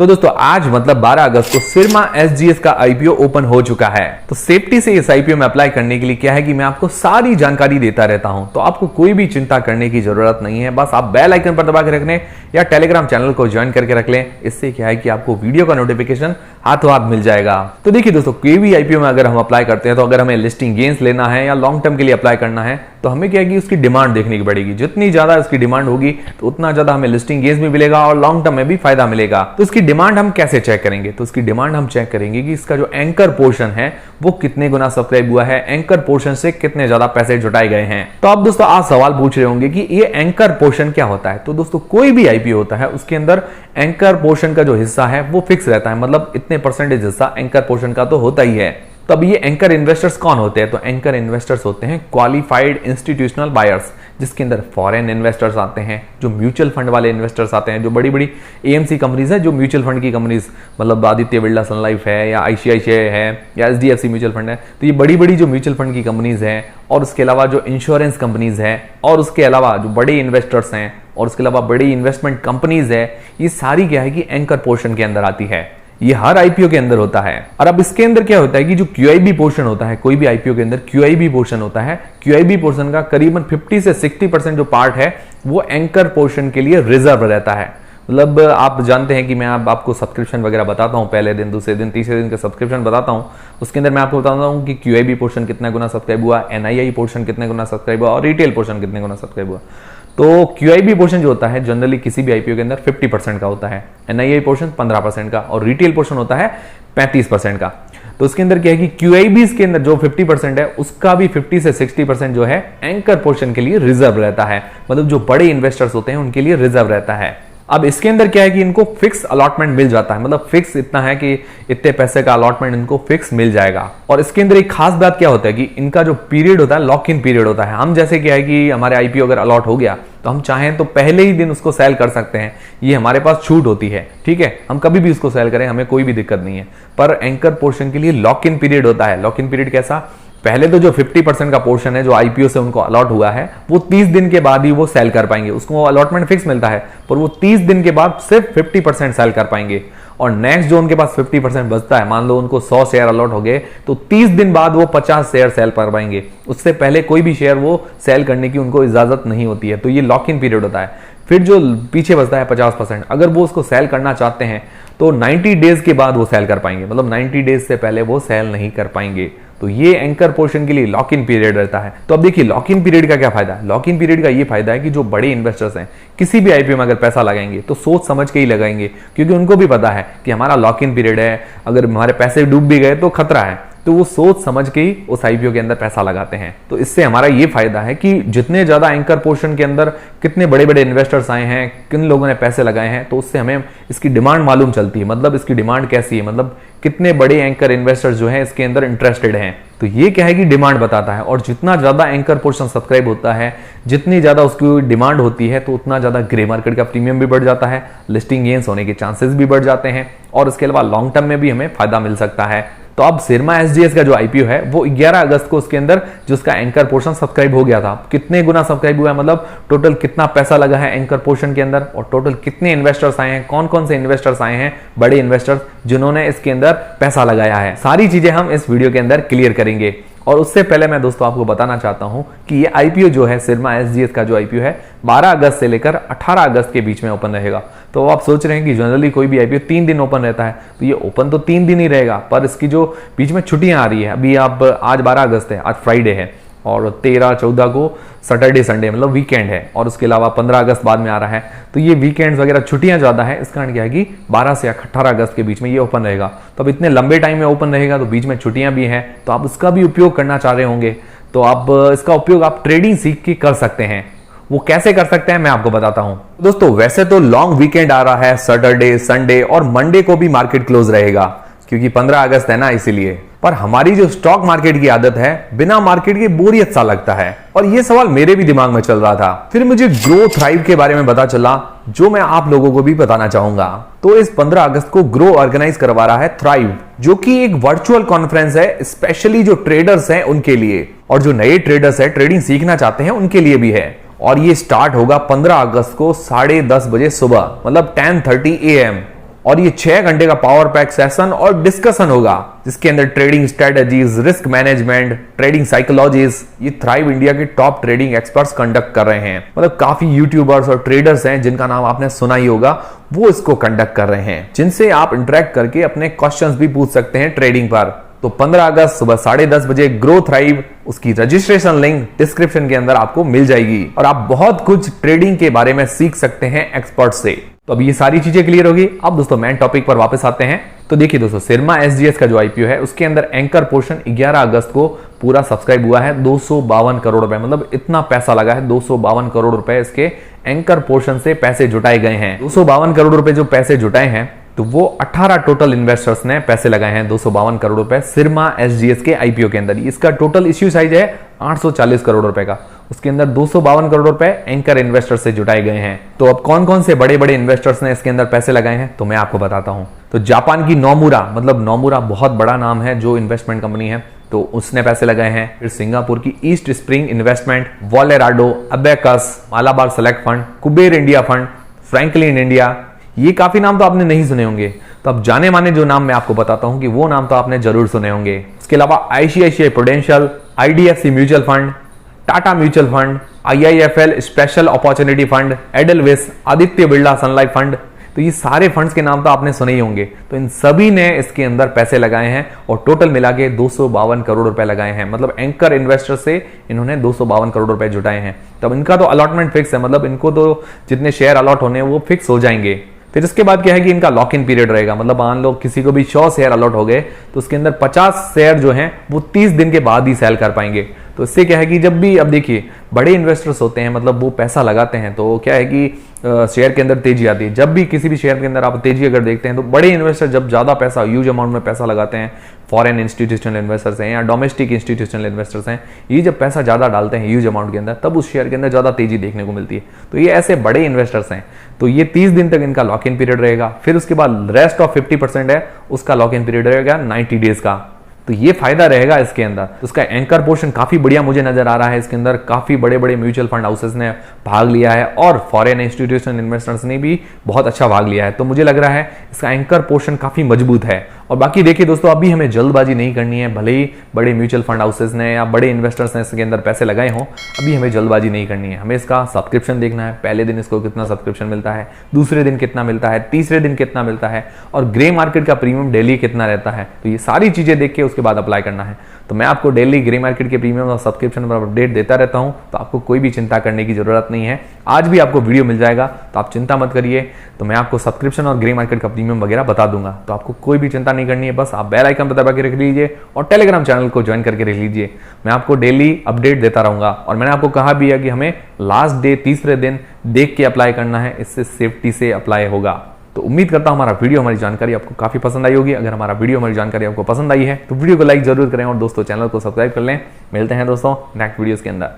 तो दोस्तों आज मतलब 12 अगस्त को सिरमा एसजीएस का आईपीओ ओपन हो चुका है। तो सेफ्टी से इस आईपीओ में अप्लाई करने के लिए क्या है कि मैं आपको सारी जानकारी देता रहता हूं, तो आपको कोई भी चिंता करने की जरूरत नहीं है। बस आप बेल आइकन पर दबा के रख लें या टेलीग्राम चैनल को ज्वाइन करके रख लें। इससे क्या है कि आपको वीडियो का नोटिफिकेशन हाथों हाथ मिल जाएगा। तो देखिए दोस्तों, कोई भी आईपीओ में अगर हम अप्लाई करते हैं तो अगर हमें लिस्टिंग गेन्स लेना है या लॉन्ग टर्म के लिए अप्लाई करना है तो हमें क्या है कि उसकी डिमांड देखने की पड़ेगी। जितनी ज्यादा उसकी डिमांड होगी तो उतना ज्यादा हमें लिस्टिंग गेन्स भी मिलेगा और लॉन्ग टर्म में भी फायदा मिलेगा। तो इसकी डिमांड हम कैसे चेक करेंगे? तो इसकी डिमांड हम चेक करेंगे कि इसका जो एंकर पोर्शन है वो कितने गुना सब्सक्राइब हुआ है, एंकर पोर्शन से कितने ज्यादा पैसे जुटाए गए हैं। तो अब दोस्तों आप सवाल पूछ रहे होंगे कि ये एंकर पोर्शन क्या होता है। तो दोस्तों कोई भी आईपीओ होता है उसके अंदर एंकर पोर्शन का जो हिस्सा है वो फिक्स रहता है, मतलब इतने परसेंटेज हिस्सा एंकर पोर्शन का तो होता ही है। तो अब ये एंकर इन्वेस्टर्स कौन होते हैं? तो एंकर इन्वेस्टर्स होते हैं क्वालिफाइड इंस्टीट्यूशनल बायर्स, जिसके अंदर फॉरेन इन्वेस्टर्स आते हैं, जो म्यूचुअल फंड वाले इन्वेस्टर्स आते हैं, जो बड़ी बड़ी एएमसी कंपनीज है, जो म्यूचुअल फंड की कंपनीज, मतलब आदित्य बिरला सन लाइफ है या आईसीआईसीआई है या एचडीएफसी म्यूचुअल फंड है। तो ये बड़ी बड़ी जो म्यूचुअल फंड की कंपनीज है और उसके अलावा जो इंश्योरेंस कंपनीज है और उसके अलावा जो बड़े इन्वेस्टर्स हैं और उसके अलावा बड़ी इन्वेस्टमेंट कंपनीज है, ये सारी क्या है कि एंकर पोर्शन के अंदर आती है। ये हर आईपीओ के अंदर होता है। और अब इसके अंदर क्या होता है कि जो क्यूआईबी पोर्शन होता है, कोई भी आईपीओ के अंदर क्यूआईबी पोर्शन होता है, क्यूआईबी पोर्शन का करीबन 50 से 60% जो पार्ट है वो एंकर पोर्शन के लिए रिजर्व रहता है। मतलब आप जानते हैं कि मैं आपको सब्सक्रिप्शन वगैरह बताता हूं, पहले दिन, दूसरे दिन, तीसरे दिन का सब्सक्रिप्शन बताता हूं। उसके अंदर मैं आपको बताता हूं कि क्यूआईबी पोर्शन कितना गुना सब्सक्राइब हुआ, एनआईआई पोर्शन कितने गुना सब्सक्राइब हुआ और रिटेल पोर्शन कितने गुना सब्सक्राइब हुआ। तो क्यूआईबी पोर्शन जो होता है जनरली किसी भी आईपीओ के अंदर 50% का होता है, एनआईआई पोर्शन 15% का और रिटेल पोर्शन होता है 35% का। तो उसके अंदर क्या है कि क्यूआईबी के अंदर जो 50% है उसका भी 50 से 60% जो है एंकर पोर्शन के लिए रिजर्व रहता है, मतलब जो बड़े इन्वेस्टर्स होते हैं उनके लिए रिजर्व रहता है। अब इसके अंदर क्या है कि इनको फिक्स अलॉटमेंट मिल जाता है, मतलब फिक्स इतना है कि इतने पैसे का अलॉटमेंट इनको फिक्स मिल जाएगा। और इसके अंदर एक खास बात क्या होता है कि इनका जो पीरियड होता है लॉक इन पीरियड होता है। हम जैसे क्या है कि हमारे आईपीओ अगर अलॉट हो गया तो हम चाहें तो पहले ही दिन उसको सेल कर सकते हैं, ये हमारे पास छूट होती है, ठीक है, हम कभी भी उसको सेल करें, हमें कोई भी दिक्कत नहीं है। पर एंकर पोर्शन के लिए लॉक इन पीरियड होता है। लॉक इन पीरियड कैसा? पहले तो जो 50% का पोर्शन है जो आईपीओ से उनको अलॉट हुआ है वो 30 दिन के बाद ही वो सेल कर पाएंगे। उसको अलॉटमेंट फिक्स मिलता है पर वो 30 दिन के बाद सिर्फ 50% सेल कर पाएंगे। और नेक्स्ट जो उनके पास 50% बचता है, मान लो उनको 100 शेयर अलॉट हो गए तो 30 दिन बाद वो 50 शेयर सेल कर पाएंगे। उससे पहले कोई भी शेयर वो सेल करने की उनको इजाजत नहीं होती है। तो ये लॉक इन पीरियड होता है। फिर जो पीछे बचता है 50%, अगर वो उसको सेल करना चाहते हैं तो 90 डेज के बाद वो सेल कर पाएंगे, मतलब 90 डेज से पहले वो सेल नहीं कर पाएंगे। तो ये एंकर पोर्शन के लिए लॉक इन पीरियड रहता है। तो अब देखिए लॉक इन पीरियड का क्या फायदा है? लॉक इन पीरियड का ये फायदा है कि जो बड़े इन्वेस्टर्स हैं किसी भी आईपीओ में अगर पैसा लगाएंगे तो सोच समझ के ही लगाएंगे, क्योंकि उनको भी पता है कि हमारा लॉक इन पीरियड है, अगर हमारे पैसे डूब भी गए तो खतरा है। तो वो सोच समझ के ही उस आईपीओ के अंदर पैसा लगाते हैं। तो इससे हमारा ये फायदा है कि जितने ज्यादा एंकर पोर्शन के अंदर कितने बड़े बड़े इन्वेस्टर्स आए हैं, किन लोगों ने पैसे लगाए हैं, तो उससे हमें इसकी डिमांड मालूम चलती है। मतलब इसकी डिमांड कैसी है, मतलब कितने बड़े एंकर इन्वेस्टर्स जो हैं इसके अंदर इंटरेस्टेड हैं। तो ये क्या है कि डिमांड बताता है। और जितना ज्यादा एंकर पोर्शन सब्सक्राइब होता है, जितनी ज्यादा उसकी डिमांड होती है, तो उतना ज्यादा ग्रे मार्केट का प्रीमियम भी बढ़ जाता है, लिस्टिंग गेन्स होने के चांसेस भी बढ़ जाते हैं और इसके अलावा लॉन्ग टर्म में भी हमें फायदा मिल सकता है। तो अब सिरमा एसजीएस का जो आईपीओ है वो 11 अगस्त को उसके अंदर जो उसका एंकर पोर्शन सब्सक्राइब हो गया था। कितने गुना सब्सक्राइब हुआ है, मतलब टोटल कितना पैसा लगा है एंकर पोर्शन के अंदर और टोटल कितने इन्वेस्टर्स आए हैं, कौन कौन से इन्वेस्टर्स आए हैं, बड़े इन्वेस्टर्स जिन्होंने इसके अंदर पैसा लगाया है, सारी चीजें हम इस वीडियो के अंदर क्लियर करेंगे। और उससे पहले मैं दोस्तों आपको बताना चाहता हूं कि ये आईपीओ जो है सिरमा एसजीएस का जो आईपीओ है 12 अगस्त से लेकर 18 अगस्त के बीच में ओपन रहेगा। तो आप सोच रहे हैं कि जनरली कोई भी आईपीओ 3 दिन ओपन रहता है, तो ये ओपन तो 3 दिन ही रहेगा, पर इसकी जो बीच में छुट्टियां आ रही है, अभी आप आज 12 अगस्त है, आज फ्राइडे है और 13-14 को सैटरडे संडे मतलब वीकेंड है और उसके अलावा 15 अगस्त बाद में आ रहा है। तो ये वीकेंड्स वगैरह छुट्टियां ज्यादा है, इस कारण क्या है कि 12 से 18 अगस्त के बीच में ये ओपन रहेगा। तो अब इतने लंबे टाइम में ओपन रहेगा तो बीच में छुट्टियां भी हैं, तो आप उसका भी उपयोग करना चाह रहे होंगे। तो आप इसका उपयोग आप ट्रेडिंग सीख के कर सकते हैं। वो कैसे कर सकते हैं मैं आपको बताता हूं। दोस्तों वैसे तो लॉन्ग वीकेंड आ रहा है, सैटरडे, संडे और मंडे को भी मार्केट क्लोज रहेगा क्योंकि 15 अगस्त है ना, इसीलिए। पर हमारी जो स्टॉक मार्केट की आदत है, बिना मार्केट के बोरियत सा लगता है। और ये सवाल मेरे भी दिमाग में चल रहा था। फिर मुझे ग्रो थ्राइव के बारे में पता चला, जो मैं आप लोगों को भी बताना चाहूंगा। तो इस 15 अगस्त को ग्रो ऑर्गेनाइज करवा रहा है थ्राइव, जो कि एक वर्चुअल कॉन्फ्रेंस है, स्पेशली जो ट्रेडर्स हैं उनके लिए और जो नए ट्रेडर्स है, ट्रेडिंग सीखना चाहते हैं उनके लिए भी है। और ये स्टार्ट होगा 15 अगस्त को 10:30 बजे सुबह, मतलब 10:30 AM। और ये 6 घंटे का पावर पैक सेशन और डिस्कशन होगा, जिसके अंदर trading strategies, risk management, trading psychologies, ये थ्राइव इंडिया के टॉप ट्रेडिंग एक्सपर्ट्स कंडक्ट कर रहे हैं। मतलब काफी यूट्यूबर्स और ट्रेडर्स हैं जिनका नाम आपने सुना ही होगा, वो इसको कंडक्ट कर रहे हैं, जिनसे आप इंटरेक्ट करके अपने क्वेश्चंस भी पूछ सकते हैं ट्रेडिंग पर। तो 15 अगस्त सुबह 10:30 बजे ग्रो थ्राइव, उसकी रजिस्ट्रेशन लिंक डिस्क्रिप्शन के अंदर आपको मिल जाएगी और आप बहुत कुछ ट्रेडिंग के बारे में सीख सकते हैं एक्सपर्ट से। तो अब ये सारी चीजें क्लियर होगी। अब दोस्तों मेन टॉपिक पर वापस आते हैं। तो देखिए दोस्तों, सिरमा एसजीएस का जो आईपीओ है उसके अंदर एंकर पोर्शन 11 अगस्त को पूरा सब्सक्राइब हुआ है 252 करोड़ रुपए, मतलब इतना पैसा लगा है, 252 करोड़ रुपए इसके एंकर पोर्शन से पैसे जुटाए गए हैं। 252 करोड़ रुपए जो पैसे जुटाए हैं, तो वो 18 टोटल इन्वेस्टर्स ने पैसे लगाए हैं 252 करोड़ रुपए सिरमा एसजीएस के आईपीओ के अंदर। इसका टोटल इश्यू साइज है 840 करोड़ रुपए का, उसके अंदर 252 करोड़ रुपए एंकर इन्वेस्टर से जुटाए गए हैं। तो अब कौन कौन से बड़े बड़े इन्वेस्टर्स ने इसके अंदर पैसे लगाए हैं, तो मैं आपको बताता हूं। तो जापान की नोमुरा, मतलब नोमुरा बहुत बड़ा नाम है जो इन्वेस्टमेंट कंपनी है, तो उसने पैसे लगाए हैं। फिर सिंगापुर की ईस्ट स्प्रिंग इन्वेस्टमेंट, वॉलेराडो, Abacus, Malabar select fund, Kuber India fund, Franklin India, ये काफी नाम तो आपने नहीं सुने होंगे। तो अब जाने माने जो नाम मैं आपको बताता हूं कि वो नाम तो आपने जरूर सुने होंगे। इसके अलावा ICICI Prudential, IDFC mutual fund, Tata mutual fund, IIFL special opportunity fund, Edelweiss, Aditya Birla Sunlife fund, तो ये सारे फंड्स के नाम तो आपने सुने ही होंगे। तो इन सभी ने इसके अंदर पैसे लगाए हैं और टोटल मिला के 252 करोड़ रुपए लगाए हैं। मतलब एंकर इन्वेस्टर से इन्होंने 252 करोड़ रुपए जुटाए हैं। तब इनका तो अलॉटमेंट फिक्स है, मतलब इनको तो जितने शेयर अलॉट होने हैं वो फिक्स हो जाएंगे। फिर इसके बाद क्या है कि इनका लॉक इन पीरियड रहेगा, मतलब मान लो किसी को भी 100 शेयर अलॉट हो गए तो उसके अंदर 50 शेयर जो हैं वो 30 दिन के बाद ही सेल कर पाएंगे। तो इससे क्या है कि जब भी, अब देखिए बड़े इन्वेस्टर्स होते हैं, मतलब वो पैसा लगाते हैं, तो क्या है कि शेयर के अंदर तेजी आती है। जब भी किसी भी शेयर के अंदर आप तेजी अगर देखते हैं, तो बड़े इन्वेस्टर जब ज्यादा पैसा, ह्यूज अमाउंट में पैसा लगाते हैं, फॉरेन इंस्टीट्यूशनल इन्वेस्टर्स हैं या डोमेस्टिक इंस्टीट्यूशनल इन्वेस्टर्स हैं, ये जब पैसा ज्यादा डालते हैं ह्यूज अमाउंट के अंदर, तब उस शेयर के अंदर ज्यादा तेजी देखने को मिलती है। तो ये ऐसे बड़े इन्वेस्टर्स हैं, तो ये 30 दिन तक इनका लॉक इन पीरियड रहेगा। फिर उसके बाद रेस्ट ऑफ 50% है, उसका लॉक इन पीरियड रहेगा 90 डेज का। तो ये फायदा रहेगा इसके अंदर। तो उसका एंकर पोर्शन काफी बढ़िया मुझे नजर आ रहा है। इसके अंदर काफी बड़े बड़े म्यूचुअल फंड हाउसेस ने भाग लिया है और फॉरेन इंस्टीट्यूशनल इन्वेस्टर्स ने भी बहुत अच्छा भाग लिया है। तो मुझे लग रहा है इसका एंकर पोर्शन काफी मजबूत है। और बाकी देखिए दोस्तों, अभी हमें जल्दबाजी नहीं करनी है। भले ही बड़े म्यूचुअल फंड हाउसेस ने या बड़े इन्वेस्टर्स ने इसके अंदर पैसे लगाए हों, अभी हमें जल्दबाजी नहीं करनी है। हमें इसका सब्सक्रिप्शन देखना है, पहले दिन इसको कितना सब्सक्रिप्शन मिलता है, दूसरे दिन कितना मिलता है, तीसरे दिन कितना मिलता है, और ग्रे मार्केट का प्रीमियम डेली कितना रहता है। तो ये सारी चीजें देख के उसके बाद अप्लाई करना है। तो मैं आपको डेली ग्रे मार्केट के प्रीमियम और सब्सक्रिप्शन पर अपडेट देता रहता हूं, तो आपको कोई भी चिंता करने की जरूरत नहीं है। आज भी आपको वीडियो मिल जाएगा, तो आप चिंता मत करिए। तो मैं आपको सब्सक्रिप्शन और ग्रे मार्केट का प्रीमियम वगैरह बता दूंगा, तो आपको कोई भी चिंता नहीं करनी है। बस आप बेल आइकन पर दबा के रख लीजिए और टेलीग्राम चैनल को ज्वाइन करके रख लीजिए। मैं आपको डेली अपडेट देता रहूंगा। और मैंने आपको कहा भी है कि हमें लास्ट डे, तीसरे दिन देख के अप्लाई करना है, इससे सेफ्टी से अप्लाई होगा। तो उम्मीद करता हूं हमारा वीडियो, हमारी जानकारी आपको काफी पसंद आई होगी। अगर हमारा वीडियो, हमारी जानकारी आपको पसंद आई है तो वीडियो को लाइक जरूर करें और दोस्तों चैनल को सब्सक्राइब कर लें। मिलते हैं दोस्तों नेक्स्ट वीडियोस के अंदर।